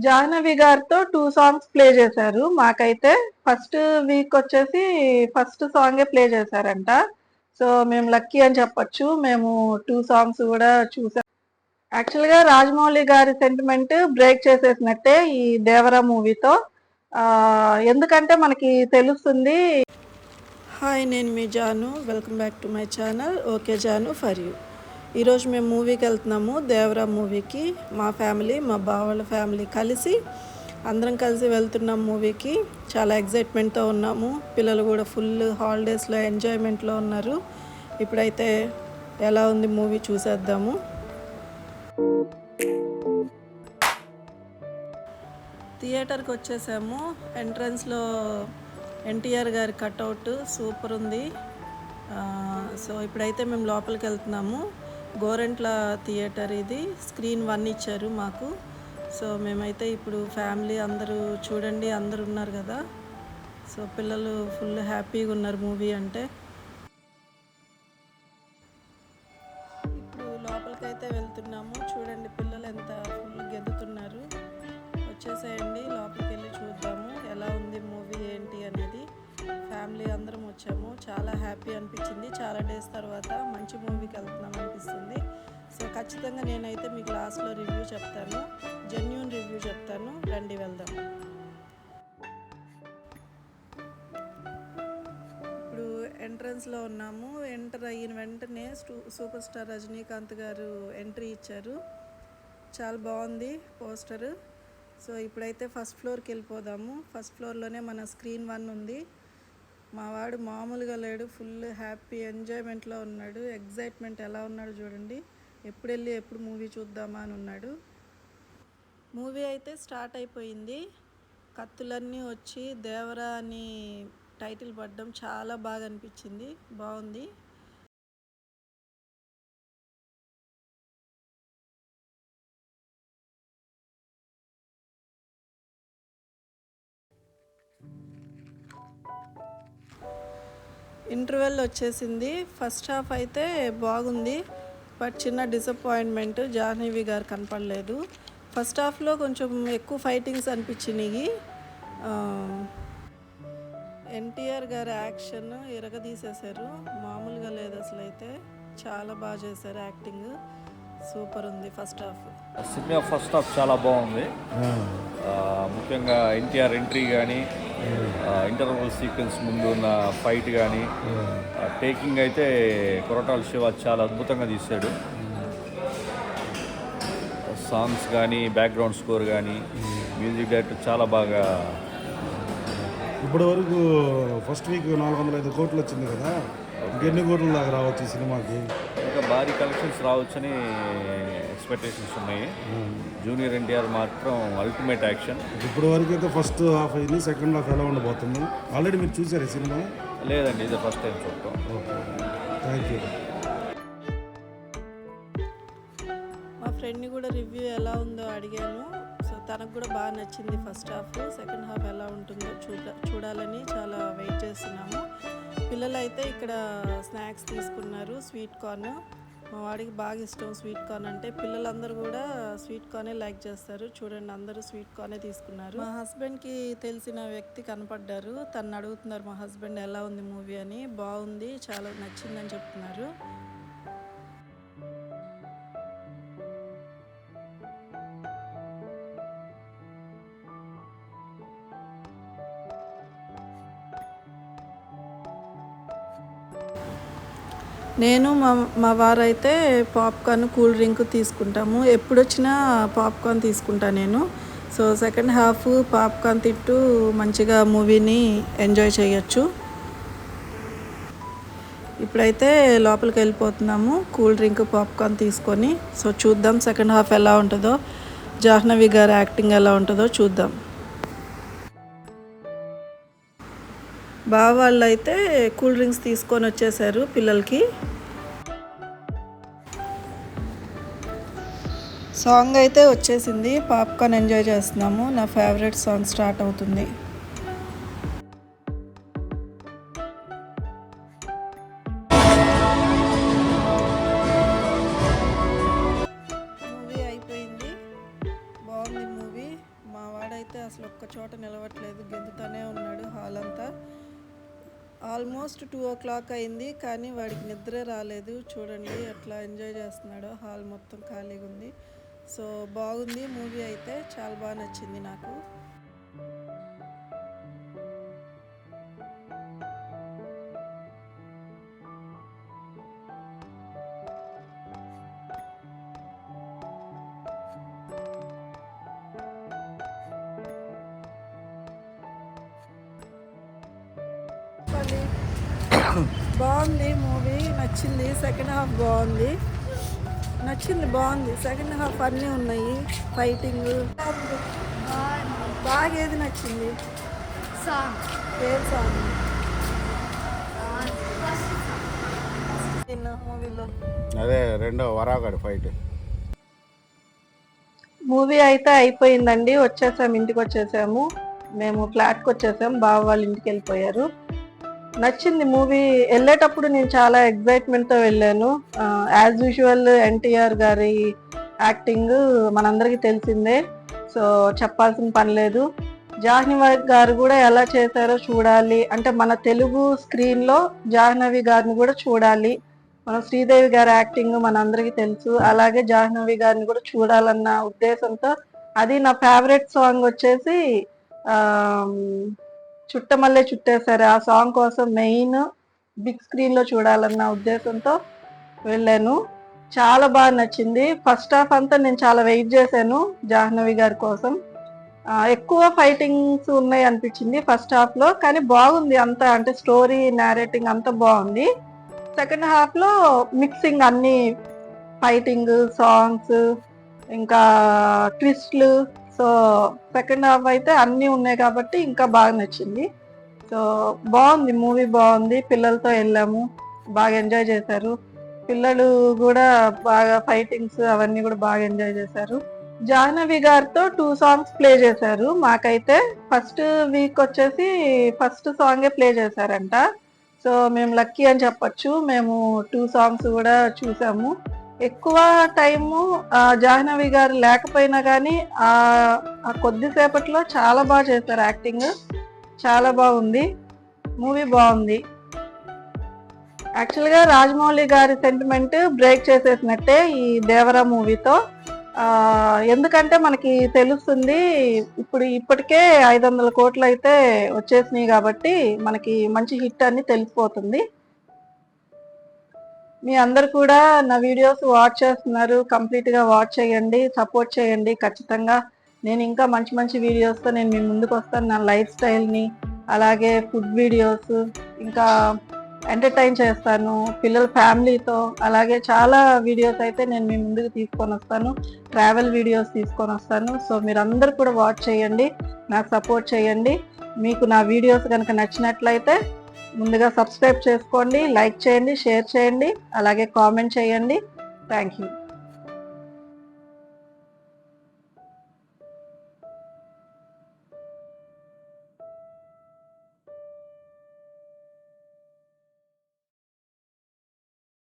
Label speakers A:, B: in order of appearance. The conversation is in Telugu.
A: జాహ్నవి గారితో 2 సాంగ్స్ ప్లే చేశారు. మాకైతే ఫస్ట్ వీక్ వచ్చేసి ఫస్ట్ సాంగే ప్లే చేశారంట. సో, మేము లక్కీ అని చెప్పొచ్చు. మేము 2 సాంగ్స్ గూడా చూసాం. యాక్చువల్‌గా రాజమౌళి గారి సెంటిమెంట్ బ్రేక్ చేసేసినట్టే ఈ 'దేవర' మూవీతో. ఎందుకంటే మనకి తెలుస్తుంది.
B: హాయ్, నేను మీ Janu. Welcome back to my channel okay Janu for you. ఈరోజు మేము మూవీకి వెళ్తున్నాము, దేవరా మూవీకి. మా ఫ్యామిలీ, మా బావల ఫ్యామిలీ కలిసి అందరం కలిసి వెళ్తున్నాం మూవీకి. చాలా ఎగ్జైట్మెంట్తో ఉన్నాము. పిల్లలు కూడా ఫుల్ హాలిడేస్లో ఎంజాయ్మెంట్లో ఉన్నారు. ఇప్పుడైతే ఎలా ఉంది మూవీ చూసేద్దాము. థియేటర్కి వచ్చేసాము. ఎంట్రన్స్లో ఎన్టీఆర్ గారి కట్అవుట్ సూపర్ ఉంది. సో ఇప్పుడైతే మేము లోపలికి వెళ్తున్నాము. గోరెంట్ల థియేటర్ ఇది. స్క్రీన్ 1 ఇచ్చారు మాకు. సో మేమైతే ఇప్పుడు ఫ్యామిలీ అందరూ చూడండి, అందరు ఉన్నారు కదా. సో పిల్లలు ఫుల్ హ్యాపీగా ఉన్నారు మూవీ అంటే. ఇప్పుడు లోపలికైతే వెళ్తున్నాము. చూడండి పిల్లలు ఎంత ఫుల్ గెంతుతున్నారు. వచ్చేసేయండి, లోపలికి వెళ్ళి చూద్దాము ఎలా ఉంది మూవీ ఏంటి అనేది. ఫ్యామిలీ అందరం వచ్చాము. చాలా హ్యాపీ అనిపించింది. చాలా డేస్ తర్వాత మంచి మూవీకి వెళ్తున్నాం అనిపిస్తుంది. సో ఖచ్చితంగా నేనైతే మీకు లాస్ట్లో రివ్యూ చెప్తాను, జెన్యూన్ రివ్యూ చెప్తాను. రండి వెళ్దాం. ఇప్పుడు ఎంట్రన్స్లో ఉన్నాము. ఎంటర్ అయిన వెంటనే సూపర్ స్టార్ రజనీకాంత్ గారు ఎంట్రీ ఇచ్చారు. చాలా బాగుంది పోస్టరు. సో ఇప్పుడైతే ఫస్ట్ ఫ్లోర్కి వెళ్ళిపోదాము. ఫస్ట్ ఫ్లోర్లోనే మన స్క్రీన్ 1 ఉంది. మా వాడు మామూలుగా లేడు, ఫుల్ హ్యాపీ ఎంజాయ్మెంట్లో ఉన్నాడు. ఎగ్జైట్మెంట్ ఎలా ఉన్నాడు చూడండి. ఎప్పుడు వెళ్ళి ఎప్పుడు మూవీ చూద్దామా అని ఉన్నాడు. మూవీ అయితే స్టార్ట్ అయిపోయింది. కత్తులన్నీ వచ్చి దేవరా అని టైటిల్ పడడం చాలా బాగా అనిపించింది. బాగుంది. ఇంటర్వెల్ వచ్చేసింది. ఫస్ట్ హాఫ్ అయితే బాగుంది, బట్ చిన్న డిసప్పాయింట్మెంట్, జాహ్నవి గారు కనపడలేదు. ఫస్ట్ హాఫ్లో కొంచెం ఎక్కువ ఫైటింగ్స్ అనిపించినాయి. ఎన్టీఆర్ గారి యాక్షన్ ఇరగదీసేశారు, మామూలుగా లేదు అసలు. అయితే చాలా బాగా చేశారు యాక్టింగ్. సూపర్ ఉంది first half.
C: Cinema first half చాలా బాగుంది. ముఖ్యంగా ఎన్టీఆర్ ఎంట్రీ కానీ, ఇంటర్వల్ సీక్వెన్స్ ముందు ఉన్న ఫైట్ కానీ, టేకింగ్ అయితే కొరటాల శివ చాలా అద్భుతంగా తీశాడు. సాంగ్స్ కానీ, బ్యాక్గ్రౌండ్ స్కోర్ కానీ, మ్యూజిక్ డైరెక్టర్ చాలా బాగా.
D: ఇప్పటి వరకు ఫస్ట్ వీక్ 405 కోట్లు వచ్చింది కదా, ఇంకెన్ని కోట్ల దాకా రావచ్చు ఈ సినిమాకి?
C: ఇంకా భారీ కలెక్షన్స్ రావచ్చని ఎక్స్పెక్టేషన్స్ ఉన్నాయి. జూనియర్ ఎన్టీఆర్ మాత్రం అల్టిమేట్ యాక్షన్.
D: ఇప్పటి వరకు అయితే ఫస్ట్ హాఫ్ అయింది, సెకండ్ హాఫ్ ఎలా ఉండబోతుంది? ఆల్రెడీ మీరు చూసారు ఈ సినిమా?
C: లేదండి, ఇది ఫస్ట్ టైం చూడటం.
D: Okay, thank you.
B: మా ఫ్రెండ్ని కూడా రివ్యూ ఎలా ఉందో అడిగాను. సో తనకు కూడా బాగా నచ్చింది ఫస్ట్ హాఫ్. సెకండ్ హాఫ్ ఎలా ఉంటుందో చూడాలని చాలా వెయిట్ చేస్తున్నాము. పిల్లలు అయితే ఇక్కడ స్నాక్స్ తీసుకున్నారు. స్వీట్ కార్న్, మా వాడికి బాగా ఇష్టం స్వీట్ కార్న్ అంటే. పిల్లలందరూ కూడా స్వీట్ కార్నే లైక్ చేస్తారు. చూడండి, అందరూ స్వీట్ కార్నే తీసుకున్నారు. మా హస్బెండ్కి తెలిసిన వ్యక్తి కనపడ్డారు. తను అడుగుతున్నారు మా హస్బెండ్ ఎలా ఉంది మూవీ అని. బాగుంది, చాలా నచ్చిందని చెప్తున్నారు. నేను మా వారైతే పాప్కార్న్, కూల్ డ్రింక్ తీసుకుంటాము. ఎప్పుడు వచ్చినా పాప్కార్న్ తీసుకుంటా నేను. సో సెకండ్ హాఫ్ పాప్కార్న్ తింటూ మంచిగా మూవీని ఎంజాయ్ చేయొచ్చు. ఇప్పుడైతే లోపలికి వెళ్ళిపోతున్నాము కూల్ డ్రింక్, పాప్కార్న్ తీసుకొని. సో చూద్దాం సెకండ్ హాఫ్ ఎలా ఉంటుందో, జాహ్నవి గారి యాక్టింగ్ ఎలా ఉంటుందో చూద్దాం. బావ వాళ్ళు అయితే కూల్ డ్రింక్స్ తీసుకొని వచ్చేసారు పిల్లలకి. సాంగ్ అయితే వచ్చేసింది, పాప్కార్న్ ఎంజాయ్ చేస్తున్నాము. నా ఫేవరెట్ సాంగ్ స్టార్ట్ అవుతుంది. మూవీ అయిపోయింది, బాగుంది మూవీ. మా వాడైతే అసలు ఒక్క చోట నిలవట్లేదు, గెంతుతూనే ఉన్నాడు హాల్ అంతా. ఆల్మోస్ట్ 2 o'clock అయింది, కానీ వాడికి నిద్రే రాలేదు. చూడండి ఎట్లా ఎంజాయ్ చేస్తున్నాడో, హాల్ మొత్తం ఖాళీగా ఉంది. సో బాగుంది మూవీ అయితే, చాలా బాగా నచ్చింది నాకు. బాగుంది మూవీ, నచ్చింది. సెకండ్ హాఫ్ బాగుంది, నచ్చింది, బాగుంది. సెకండ్ హాఫ్ అన్నీ ఉన్నాయి, ఫైటింగ్ బాగా. ఏది నచ్చింది?
E: సాంగ్
B: ఏ సాంగ్ మూవీలో?
F: అదే రెండో వరాగాడు ఫైట్.
A: మూవీ అయితే అయిపోయిందండి, వచ్చేసాము, ఇంటికి వచ్చేసాము. మేము ఫ్లాట్కి వచ్చేసాము, బావ వాళ్ళ ఇంటికి వెళ్ళిపోయారు. నచ్చింది మూవీ. వెళ్ళేటప్పుడు నేను చాలా ఎగ్జైట్మెంట్తో వెళ్ళాను. యాజ్ యూజువల్ ఎన్టీఆర్ గారి యాక్టింగ్ మనందరికీ తెలిసిందే, సో చెప్పాల్సిన పని లేదు. జాహ్నవి గారు కూడా ఎలా చేశారో చూడాలి అంటే, మన తెలుగు స్క్రీన్లో జాహ్నవి గారిని కూడా చూడాలి. మనం శ్రీదేవి గారి యాక్టింగ్ మనందరికీ తెలుసు, అలాగే జాహ్నవి గారిని కూడా చూడాలన్న ఉద్దేశంతో. అది నా ఫేవరెట్ సాంగ్ వచ్చేసి చుట్టమల్లే చుట్టేశారు. ఆ సాంగ్ కోసం మెయిన్ బిగ్ స్క్రీన్లో చూడాలన్న ఉద్దేశంతో వెళ్ళాను. చాలా బాగా నచ్చింది. ఫస్ట్ హాఫ్ అంతా నేను చాలా వెయిట్ చేశాను జాహ్నవి గారి కోసం. ఎక్కువ ఫైటింగ్స్ ఉన్నాయి అనిపించింది ఫస్ట్ హాఫ్లో, కానీ బాగుంది అంతా, అంటే స్టోరీ నేరేటింగ్ అంతా బాగుంది. సెకండ్ హాఫ్లో మిక్సింగ్ అన్ని ఫైటింగ్, సాంగ్స్, ఇంకా ట్విస్ట్లు. సో సెకండ్ హాఫ్ అయితే అన్నీ ఉన్నాయి కాబట్టి ఇంకా బాగా నచ్చింది. సో బాగుంది మూవీ, బాగుంది. పిల్లలతో వెళ్ళాము, బాగా ఎంజాయ్ చేశారు. పిల్లలు కూడా బాగా ఫైటింగ్స్ అవన్నీ కూడా బాగా ఎంజాయ్ చేశారు. జాహ్నవి గారితో 2 songs ప్లే చేశారు. మాకైతే ఫస్ట్ వీక్ వచ్చేసి ఫస్ట్ సాంగే ప్లే చేశారంట. సో మేము లక్కీ అని చెప్పచ్చు, మేము 2 songs కూడా చూసాము. ఎక్కువ టైము జాహ్నవి గారు లేకపోయినా కానీ ఆ కొద్దిసేపట్లో చాలా బాగా చేశారు యాక్టింగ్, చాలా బాగుంది. మూవీ బాగుంది. యాక్చువల్గా రాజమౌళి గారి సెంటిమెంట్ బ్రేక్ చేసేసినట్టే ఈ దేవరా మూవీతో. ఎందుకంటే మనకి తెలుస్తుంది ఇప్పటికే 500 కోట్లు అయితే వచ్చేసినాయి కాబట్టి మనకి మంచి హిట్ అని తెలిసిపోతుంది. మీ అందరు కూడా నా వీడియోస్ వాచ్ చేస్తున్నారు, కంప్లీట్గా వాచ్ చేయండి, సపోర్ట్ చేయండి ఖచ్చితంగా. నేను ఇంకా మంచి మంచి వీడియోస్తో నేను మీ ముందుకు వస్తాను. నా లైఫ్ స్టైల్ని, అలాగే ఫుడ్ వీడియోస్, ఇంకా ఎంటర్టైన్ చేస్తాను పిల్లల ఫ్యామిలీతో. అలాగే చాలా వీడియోస్ అయితే నేను మీ ముందుకు తీసుకొని వస్తాను, ట్రావెల్ వీడియోస్ తీసుకొని వస్తాను. సో మీరందరూ కూడా వాచ్ చేయండి, నాకు సపోర్ట్ చేయండి. మీకు నా వీడియోస్ కనుక నచ్చినట్లయితే ముందుగా సబ్స్క్రైబ్ చేసుకోండి, లైక్ చేయండి, షేర్ చేయండి, అలాగే కామెంట్ చేయండి. Thank you.